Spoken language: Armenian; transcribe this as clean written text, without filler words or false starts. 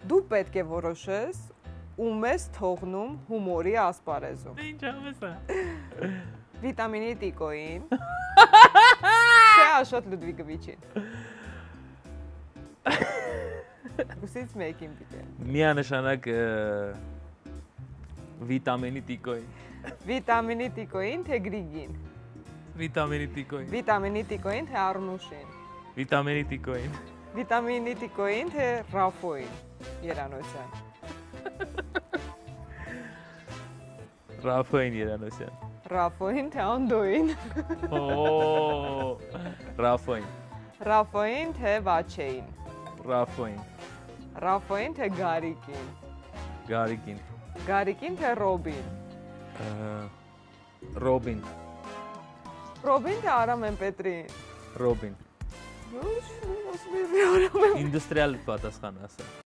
Դու պետք է որոշես ում ես թողնում հումորի ասպարեզում։ Ինչ ամես է։ Վիտամինի տիկոին։ Չէ Աշոտ Լուդվիգովիչին։ Ուսից մեկին պիտի։ Միանշանակ վիտամինի տիկոին։ Վիտամինի տիկոին թե Գրիգին։ Վիտամինի տիկոին։ Վիտամինի տիկոին թե Արնուշին։ Վիտամինի տիկոին։ Վիտամինի տիկոին թե Ռաֆոին։ Երանոսյան։ Ռաֆոին Երանոսյան։ Ռաֆոին թե Անդոին։ Օ Ռաֆոին։ Ռաֆոին թե Վաչեին։ Ռաֆոին։ Ռաֆոին թե Գարիկին։ Գարիկին։ Գարիկին թե Ռոբին։ Ռոբին։ Ռոբին թե Արամեն Պետրին։ Ռոբին։ Ոչ, ոսմի Արամեն։ Ինդուստրիալ պատասխան ասա։